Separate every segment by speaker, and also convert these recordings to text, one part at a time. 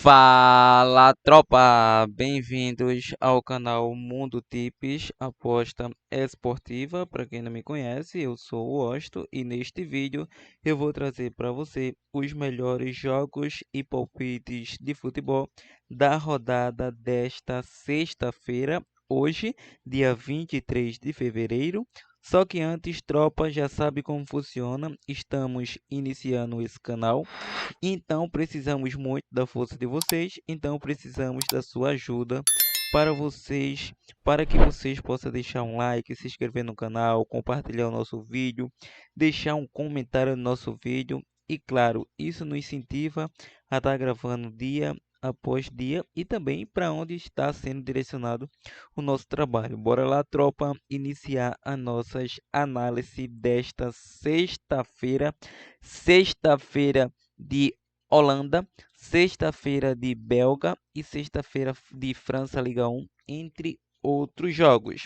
Speaker 1: Fala tropa, bem-vindos ao canal Mundo Tips, aposta esportiva. Para quem não me conhece, eu sou o Osto e neste vídeo eu vou trazer para você os melhores jogos e palpites de futebol da rodada desta sexta-feira, hoje, dia 23 de fevereiro. Só que antes, tropa, já sabe como funciona, estamos iniciando esse canal. Então precisamos muito da força de vocês, então precisamos da sua ajuda para vocês, para que vocês possam deixar um like, se inscrever no canal, compartilhar o nosso vídeo, deixar um comentário no nosso vídeo e claro, isso nos incentiva a estar gravando dia após dia e também para onde está sendo direcionado o nosso trabalho. Bora lá, tropa, iniciar as nossas análises desta sexta-feira de Holanda, sexta-feira de Belga e sexta-feira de França Liga 1, entre outros jogos.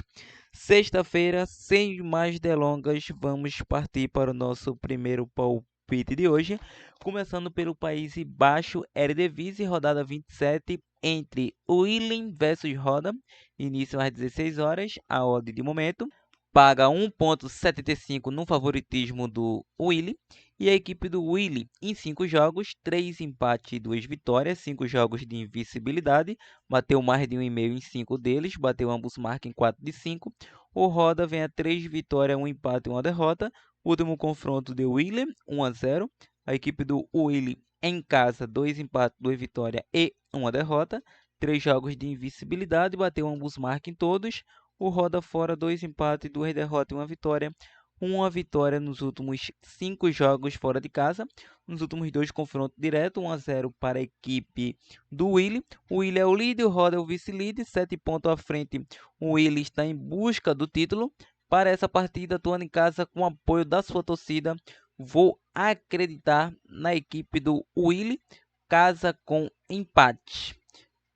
Speaker 1: Sexta-feira, sem mais delongas, vamos partir para o nosso primeiro palpite de hoje, começando pelo País Baixo, Eredivisie, rodada 27, entre Willem versus Roda, início às 16 horas, a odd de momento paga 1,75 no favoritismo do Willy. E a equipe do Willy, em 5 jogos, 3 empates e 2 vitórias, 5 jogos de invencibilidade, bateu mais de 1,5 em 5 deles, bateu ambos marcas em 4 de 5. O Roda vem a 3 vitórias, 1 empate e 1 derrota. Último confronto de Willy, 1-0. A equipe do Willy em casa, 2 empates, 2 vitórias e 1 derrota. 3 jogos de invencibilidade, bateu ambos marcas em todos. O Roda fora, 2 empates, 2 derrotas e 1 vitória. Uma vitória nos últimos 5 jogos fora de casa. Nos últimos 2 confrontos diretos, 1-0 para a equipe do Willy. O Willy é o líder, o Roda é o vice-líder, 7 pontos à frente. O Willy está em busca do título. Para essa partida, atuando em casa com o apoio da sua torcida, vou acreditar na equipe do Willy, casa com empate.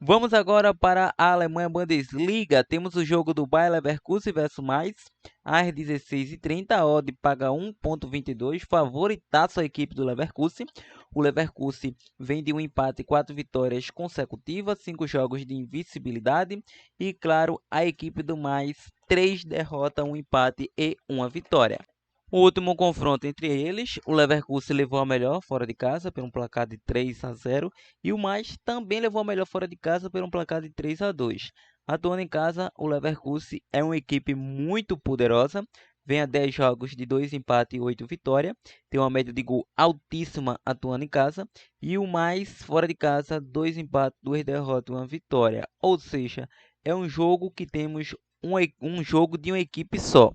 Speaker 1: Vamos agora para a Alemanha Bundesliga. Temos o jogo do Bayer Leverkusen versus Mainz, às 16h30. A odd paga 1,22. Favoritaço a equipe do Leverkusen. O Leverkusen vem de um empate e 4 vitórias consecutivas, 5 jogos de invencibilidade. E claro, a equipe do Mainz, 3 derrotas, 1 empate e 1 vitória. O último confronto entre eles, o Leverkusen levou a melhor fora de casa por um placar de 3-0 e o Mainz também levou a melhor fora de casa por um placar de 3-2. Atuando em casa, o Leverkusen é uma equipe muito poderosa, vem a 10 jogos de 2 empates e 8 vitórias, tem uma média de gol altíssima atuando em casa, e o Mainz fora de casa, 2 empates, 2 derrotas e 1 vitória. Ou seja, é um jogo que temos um jogo de uma equipe só.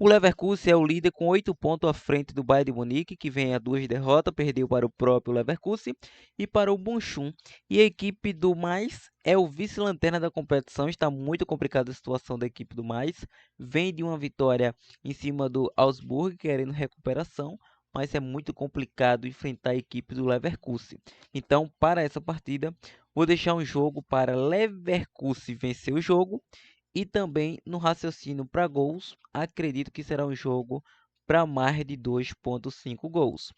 Speaker 1: O Leverkusen é o líder com 8 pontos à frente do Bayern de Munique, que vem a 2 derrotas, perdeu para o próprio Leverkusen e para o Bochum. E a equipe do Mainz é o vice-lanterna da competição, está muito complicada a situação da equipe do Mainz. Vem de uma vitória em cima do Augsburg, querendo recuperação, mas é muito complicado enfrentar a equipe do Leverkusen. Então, para essa partida, vou deixar um jogo para Leverkusen vencer o jogo e também no raciocínio para gols, acredito que será um jogo para mais de 2,5 gols.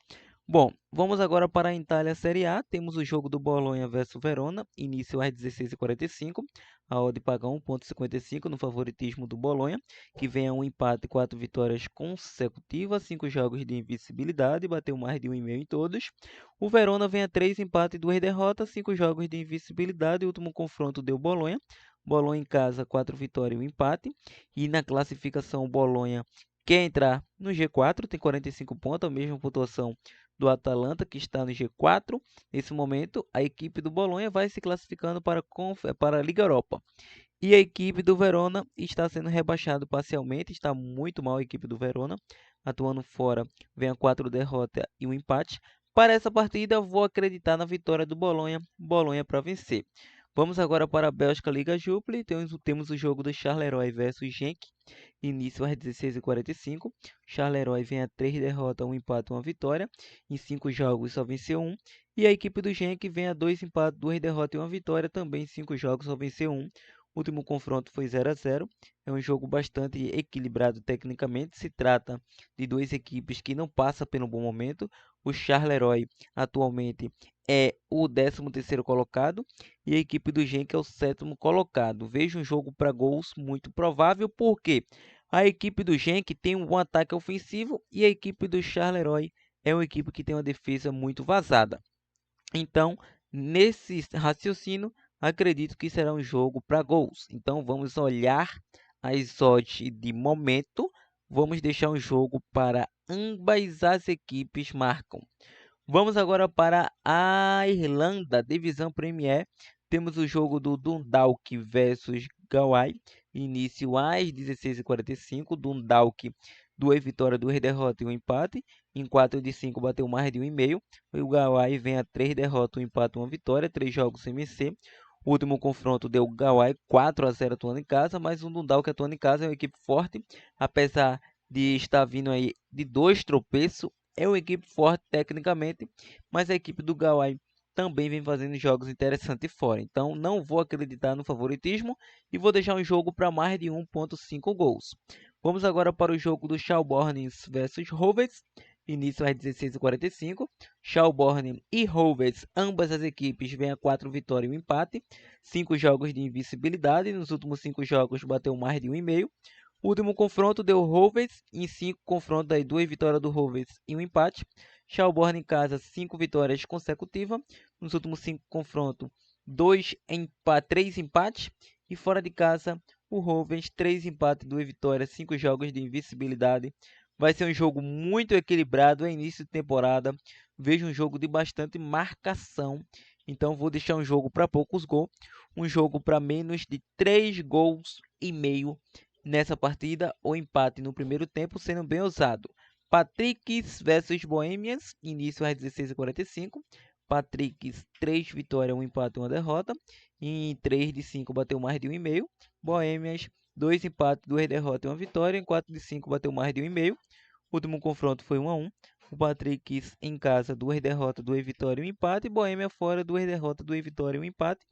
Speaker 1: Bom, vamos agora para a Itália Série A. Temos o jogo do Bolonha versus Verona, início às 16h45. A odd paga 1,55 no favoritismo do Bolonha, que vem a um empate e 4 vitórias consecutivas, 5 jogos de invencibilidade, bateu mais de 1,5 em todos. O Verona vem a 3 empates e 2 derrotas, 5 jogos de invencibilidade. O último confronto deu Bolonha. Bolonha em casa, 4 vitórias e 1 empate. E na classificação, o Bolonha quer entrar no G4, tem 45 pontos, a mesma pontuação do Atalanta, que está no G4. Nesse momento, a equipe do Bolonha vai se classificando para a Liga Europa. E a equipe do Verona está sendo rebaixada parcialmente, está muito mal a equipe do Verona, atuando fora, vem a 4 derrotas e 1 empate. Para essa partida, vou acreditar na vitória do Bolonha, Bolonha para vencer. Vamos agora para a Bélgica Liga Jupiler, temos o jogo do Charleroi versus Genk, início às 16h45. Charleroi vem a 3 derrotas, 1 empate e 1 vitória, em 5 jogos só venceu 1. E a equipe do Genk vem a 2 empates, 2 derrotas e 1 vitória, também em 5 jogos só venceu 1. O último confronto foi 0 a 0. É um jogo bastante equilibrado tecnicamente. Se trata de duas equipes que não passam pelo bom momento. O Charleroi atualmente é o 13º colocado e a equipe do Genk é o 7º colocado. Vejo um jogo para gols muito provável, porque a equipe do Genk tem um bom ataque ofensivo e a equipe do Charleroi é uma equipe que tem uma defesa muito vazada. Então, nesse raciocínio, acredito que será um jogo para gols. Então, vamos olhar as odds de momento. Vamos deixar um jogo para ambas as equipes marcam. Vamos agora para a Irlanda, divisão Premier. Temos o jogo do Dundalk versus Galway. Início às 16h45. Dundalk, 2 vitórias, 2 derrotas e 1 empate. Em 4 de 5 bateu mais de 1,5. O Galway vem a 3 derrotas, 1 empate e 1 vitória. 3 jogos sem vencer. O último confronto deu Galway 4 a 0 atuando em casa, mas o Dundalk atuando em casa é uma equipe forte, apesar de estar vindo aí de 2 tropeços. É uma equipe forte tecnicamente, mas a equipe do Galway também vem fazendo jogos interessantes fora. Então não vou acreditar no favoritismo e vou deixar um jogo para mais de 1,5 gols. Vamos agora para o jogo do Shelbourne versus Rovers. Início às 16h45. Shelbourne e Rovers, ambas as equipes vêm a 4 vitórias e 1 empate. 5 jogos de invencibilidade. Nos últimos 5 jogos bateu mais de 1,5. O último confronto deu Rovers. Em 5 confrontos, aí 2 vitórias do Rovers e 1 empate. Shelbourne em casa, 5 vitórias consecutivas. Nos últimos 5 confrontos, 3 empates. E fora de casa, o Rovers, 3 empates, 2 vitórias, 5 jogos de invencibilidade. Vai ser um jogo muito equilibrado, é início de temporada. Vejo um jogo de bastante marcação. Então vou deixar um jogo para poucos gols. Um jogo para menos de 3 gols e meio nessa partida. O empate no primeiro tempo sendo bem ousado. Patricks versus Bohemians, início às 16h45. Patricks, 3 vitórias, 1 empate e 1 derrota. Em 3 de 5 bateu mais de 1,5. Bohemians, 2 empates, 2 derrotas e 1 vitória. Em 4 de 5 bateu mais de 1,5. O último confronto foi 1 a 1. O Patricks em casa, 2 derrotas, 2 vitórias e 1 empate. Bohemia fora, 2 derrotas, 2 vitórias e 1 empate.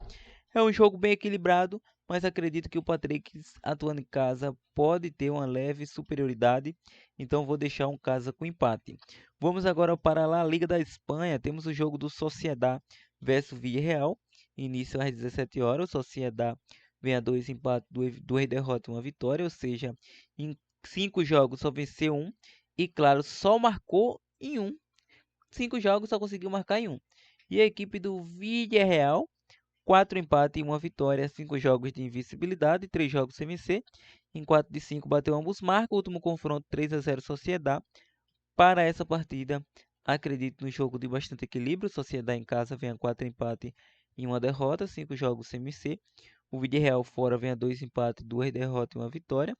Speaker 1: É um jogo bem equilibrado, mas acredito que o Patricks, atuando em casa, pode ter uma leve superioridade. Então vou deixar um casa com empate. Vamos agora para a La Liga da Espanha. Temos o jogo do Sociedad versus Villarreal. Início às 17 horas. O Sociedad vem a 2 empates, 2 derrotas e 1 vitória. Ou seja, em 5 jogos só venceu 1. E claro, só marcou em 1. 5 jogos só conseguiu marcar em 1. E a equipe do Villarreal, 4 empates e 1 vitória, 5 jogos de invencibilidade, 3 jogos sem vencer. Em 4 de 5 bateu ambos marcas. O último confronto 3 a 0 Sociedad. Para essa partida, acredito no jogo de bastante equilíbrio. Sociedad em casa vem a 4 empates e 1 derrota, 5 jogos sem vencer. O Villarreal fora vem a 2 empates, 2 derrotas e 1 vitória.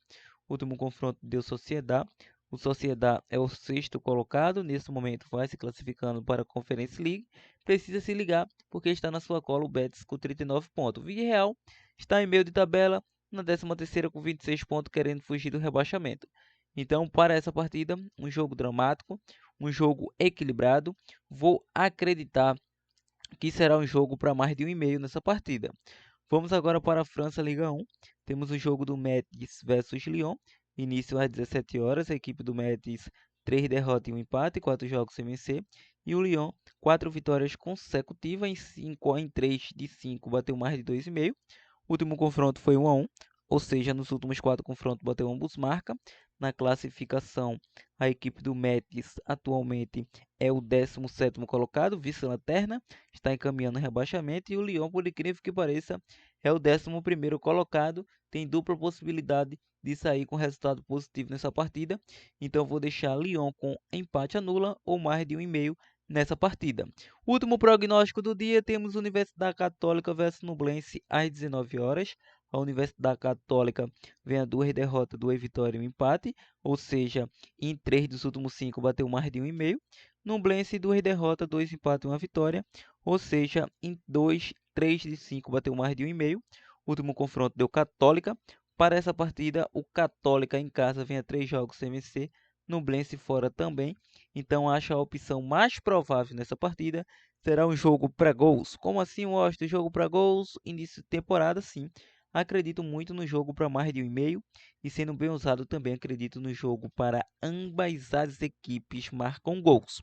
Speaker 1: O último confronto deu Sociedad. O Sociedad é o 6º colocado. Nesse momento vai se classificando para a Conference League. Precisa se ligar porque está na sua cola o Betis com 39 pontos. O Villarreal está em meio de tabela, na 13ª com 26 pontos, querendo fugir do rebaixamento. Então, para essa partida, um jogo dramático, um jogo equilibrado. Vou acreditar que será um jogo para mais de 1,5 nessa partida. Vamos agora para a França Liga 1. Temos o jogo do Metz versus Lyon. Início às 17 horas. A equipe do Metz, 3 derrotas e 1 empate, 4 jogos sem vencer. E o Lyon, 4 vitórias consecutivas. Em 3 de 5 bateu mais de 2,5. O último confronto foi 1 a 1. Ou seja, nos últimos 4 confrontos bateu ambos marca. Na classificação, a equipe do Metz atualmente é o 17º colocado, vice-lanterna, está encaminhando o rebaixamento. E o Lyon, por incrível que pareça, é o 11º colocado, tem dupla possibilidade de sair com resultado positivo nessa partida. Então vou deixar Lyon com empate anula ou mais de 1,5 nessa partida. Último prognóstico do dia, temos Universidade Católica versus Nublense às 19 horas. A Universidade Católica vem a 2 derrotas, 2 vitórias e 1 empate, ou seja, em 3 dos últimos 5 bateu mais de 1,5. Nublense, 2 derrotas, 2 empates e 1 vitória, ou seja, em 3 de 5 bateu mais de 1,5. O último confronto deu Católica. Para essa partida, o Católica em casa vem a 3 jogos sem vencer, Nublense fora também. Então acho a opção mais provável nessa partida será um jogo para gols. Como assim, Washington? Jogo para gols, início de temporada, sim. acredito muito no jogo para mais de 1,5 e sendo bem usado também acredito no jogo para ambas as equipes marcam gols.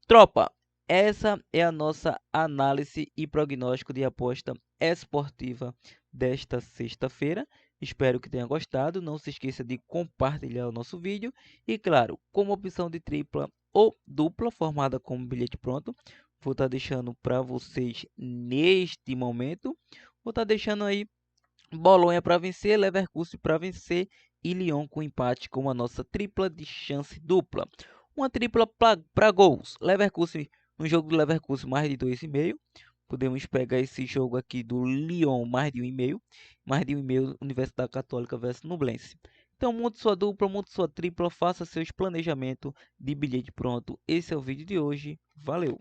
Speaker 1: Tropa, essa é a nossa análise e prognóstico de aposta esportiva desta sexta-feira. Espero que tenha gostado. Não se esqueça de compartilhar o nosso vídeo. E claro, como opção de tripla ou dupla formada como bilhete pronto, vou estar deixando para vocês neste momento. Vou estar deixando aí Bolonha para vencer, Leverkusen para vencer e Lyon com empate com a nossa tripla de chance dupla. Uma tripla para gols. Leverkusen, no jogo do Leverkusen, mais de 2,5. Podemos pegar esse jogo aqui do Lyon, mais de 1,5. Mais de 1,5, Universidade Católica versus Nublense. Então, monte sua dupla, monte sua tripla, faça seus planejamentos de bilhete pronto. Esse é o vídeo de hoje. Valeu!